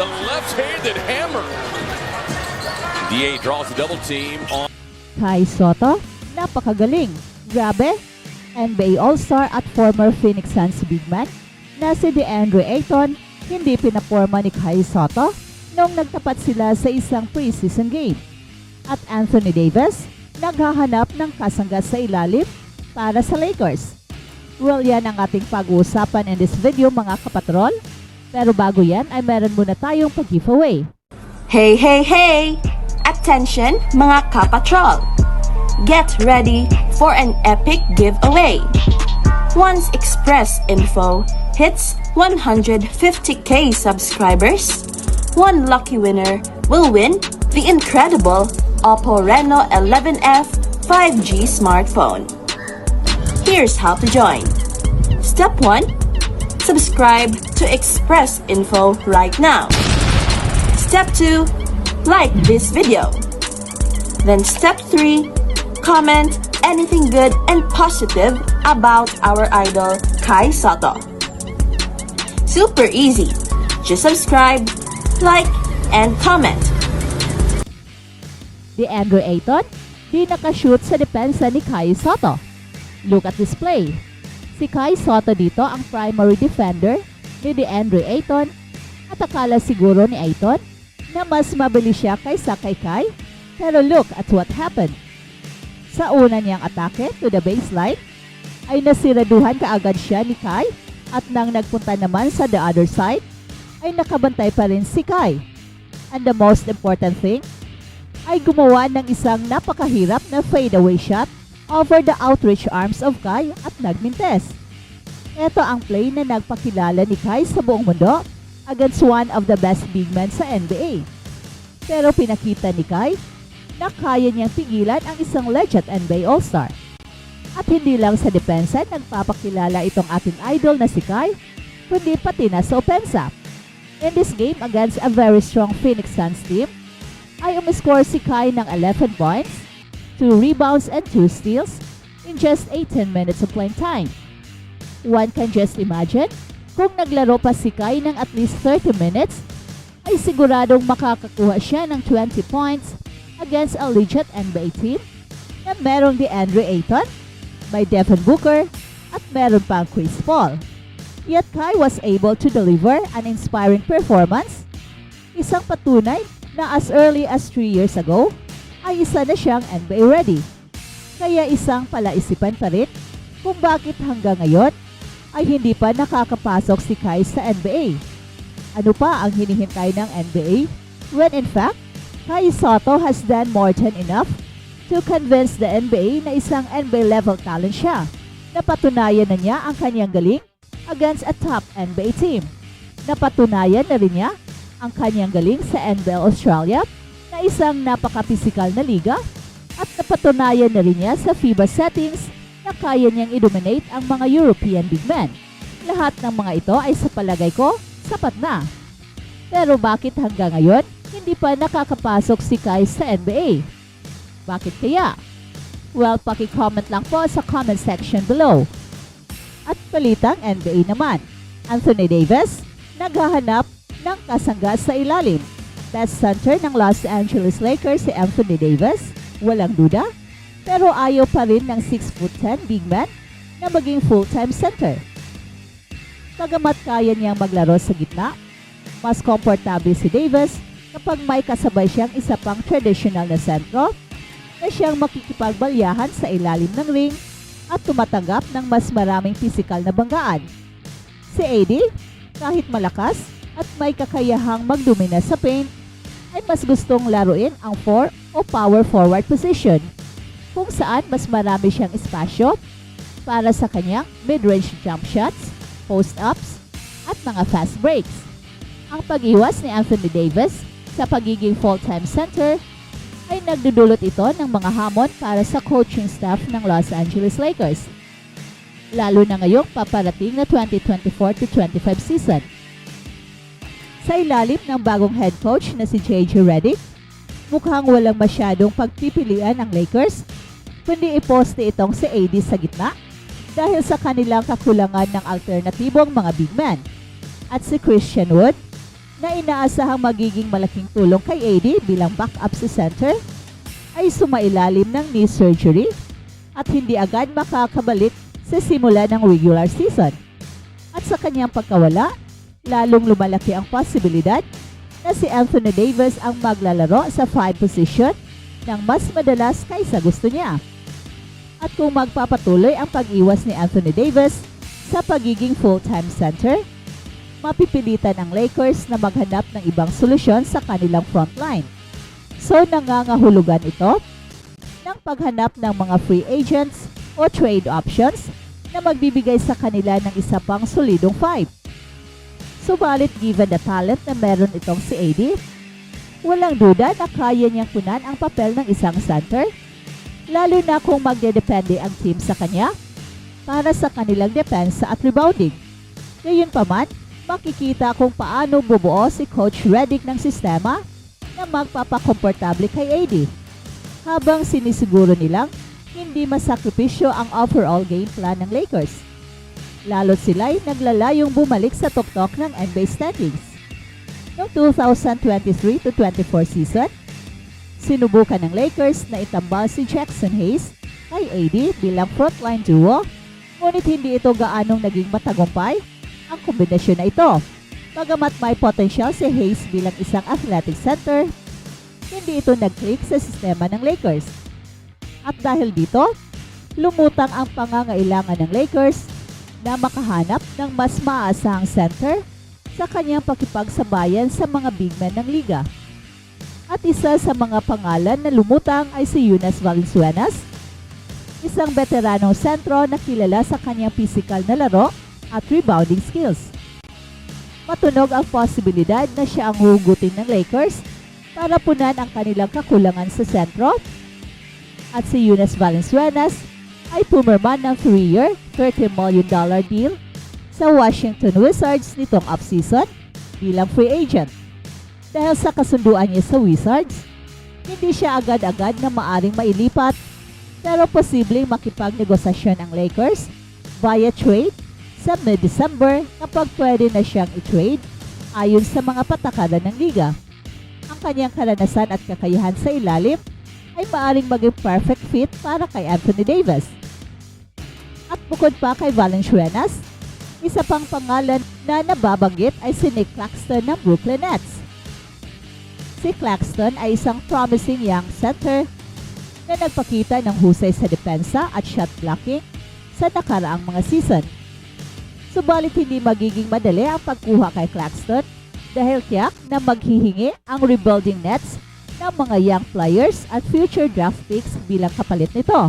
The left-handed hammer. DA draws a double team on. Kai Soto, napakagaling. Grabe. NBA All-Star at former Phoenix Suns big man na si DeAndre Ayton hindi pinaporma ni Kai Soto nung nagtapat sila sa isang preseason game. At Anthony Davis, naghahanap ng kasangga sa ilalim para sa Lakers. Well, yan ang ating pag-uusapan in this video mga kapatrol. Pero bago yan ay meron muna tayong pag-giveaway. Hey, hey, hey! Attention mga kapatrol! Get ready for an epic giveaway. Once Express Info hits 150k subscribers, one lucky winner will win the incredible Oppo Reno 11F 5G smartphone. Here's how to join. Step 1. Subscribe to Express Info right now. Step 2. Like this video. Then step 3. Comment anything good and positive about our idol Kai Soto. Super easy. Just subscribe, like, and comment. DeAndre Ayton, di nakashoot sa depensa ni Kai Soto. Look at this play. Si Kai Soto dito ang primary defender ni DeAndre Ayton at akala siguro ni Ayton na mas mabilis siya kaysa kay Kai. Pero look at what happened. Sa una niyang atake to the baseline, ay nasiraduhan kaagad siya ni Kai at nang nagpunta naman sa the other side, ay nakabantay pa rin si Kai. And the most important thing, ay gumawa ng isang napakahirap na fadeaway shot over the outreach arms of Kai at nagmintes. Ito ang play na nagpakilala ni Kai sa buong mundo against one of the best big men sa NBA. Pero pinakita ni Kai na kaya niyang pigilan ang isang legend NBA All-Star. At hindi lang sa depensa nagpapakilala itong ating idol na si Kai, kundi pati na sa opensa. In this game against a very strong Phoenix Suns team, ay umiscore si Kai ng 11 points, 2 rebounds and 2 steals in just 18 minutes of playing time. One can just imagine, kung naglaro pa si Kai ng at least 30 minutes, ay siguradong makakakuha siya ng 20 points against a legit NBA team na merong DeAndre Ayton, may Devin Booker, at meron pang Chris Paul. Yet Kai was able to deliver an inspiring performance, isang patunay na as early as 3 years ago, ay isa na siyang NBA ready. Kaya isang palaisipan pa rin kung bakit hanggang ngayon ay hindi pa nakakapasok si Kai sa NBA. Ano pa ang hinihintay ng NBA when in fact, Kai Soto has done more than enough to convince the NBA na isang NBA level talent siya. Napatunayan na niya ang kanyang galing against a top NBA team. Napatunayan na rin niya ang kanyang galing sa NBL Australia na isang napaka-physical na liga at napatunayan na rin niya sa FIBA settings na kaya niyang i-dominate ang mga European big men. Lahat ng mga ito ay sa palagay ko sapat na. Pero bakit hanggang ngayon hindi pa nakakapasok si Kai sa NBA? Bakit kaya? Well, paki-comment lang po sa comment section below. At balitang NBA naman, Anthony Davis naghahanap ng kasangga sa ilalim. Best center ng Los Angeles Lakers si Anthony Davis, walang duda, pero ayaw pa rin ng 6'10" big man na maging full-time center. Bagamat kaya niyang maglaro sa gitna, mas komportable si Davis kapag may kasabay siyang isa pang traditional na sentro na siyang makikipagbalyahan sa ilalim ng ring at tumatanggap ng mas maraming pisikal na banggaan. Si AD, kahit malakas at may kakayahang magdomina sa paint, ay mas gustong laruin ang 4 o power forward position kung saan mas marami siyang espasyo para sa kanyang mid-range jump shots, post-ups, at mga fast breaks. Ang pag-iwas ni Anthony Davis sa pagiging full-time center ay nagdudulot ito ng mga hamon para sa coaching staff ng Los Angeles Lakers, lalo na ngayong paparating na 2024-25 season. Sa ilalim ng bagong head coach na si JJ Redick, mukhang walang masyadong pagpipilian ang Lakers, kundi iposte itong si AD sa gitna dahil sa kanilang kakulangan ng alternatibong mga big man. At si Christian Wood, na inaasahang magiging malaking tulong kay AD bilang backup sa center ay sumailalim ng knee surgery at hindi agad makakabalik sa simula ng regular season. At sa kanyang pagkawala, lalong lumalaki ang posibilidad na si Anthony Davis ang maglalaro sa 5 position ng mas madalas kaysa gusto niya. At kung magpapatuloy ang pag-iwas ni Anthony Davis sa pagiging full-time center, mapipilitan ang Lakers na maghanap ng ibang solusyon sa kanilang frontline. So nangangahulugan ito ng paghanap ng mga free agents o trade options na magbibigay sa kanila ng isa pang solidong 5. Subalit given the talent na meron itong si AD, walang duda na kaya niyang punan ang papel ng isang center, lalo na kung magdedepende ang team sa kanya para sa kanilang depensa at rebounding. Gayunpaman, makikita kung paano bubuo si Coach Redick ng sistema na magpapakomportable kay AD, habang sinisiguro nilang hindi masakripisyo ang overall game plan ng Lakers. Lalo't sila'y naglalayong bumalik sa tuktok ng NBA standings. Noong 2023-24 season, sinubukan ng Lakers na itambal si Jackson Hayes kay AD bilang frontline duo, ngunit hindi ito gaanong naging matagumpay ang kombinasyon na ito. Bagamat may potensyal si Hayes bilang isang athletic center, hindi ito nag-click sa sistema ng Lakers. At dahil dito, lumutang ang pangangailangan ng Lakers na makahanap ng mas maasahang center sa kanyang pakipagsabayan sa mga big men ng liga. At isa sa mga pangalan na lumutang ay si Jonas Valanciunas, isang veteranong sentro na kilala sa kanyang physical na laro at rebounding skills. Matunog ang posibilidad na siya ang hugutin ng Lakers para punan ang kanilang kakulangan sa sentro. At si Jonas Valanciunas ay pumirma ng 3-year, $30 million deal sa Washington Wizards nitong offseason bilang free agent. Dahil sa kasunduan niya sa Wizards, hindi siya agad-agad na maaring mailipat, pero posibleng makipagnegosasyon ang Lakers via trade sa mid-December kapag pwede na siyang i-trade ayon sa mga patakaran ng liga. Ang kanyang karanasan at kakayahan sa ilalim ay maaring maging perfect fit para kay Anthony Davis. At bukod pa kay Valanciunas, isa pang pangalan na nababanggit ay si Nick Claxton ng Brooklyn Nets. Si Claxton ay isang promising young center na nagpakita ng husay sa depensa at shot blocking sa nakaraang mga season. Subalit hindi magiging madali ang pagkuha kay Claxton dahil tiyak na maghihingi ang rebuilding Nets ng mga young players at future draft picks bilang kapalit nito.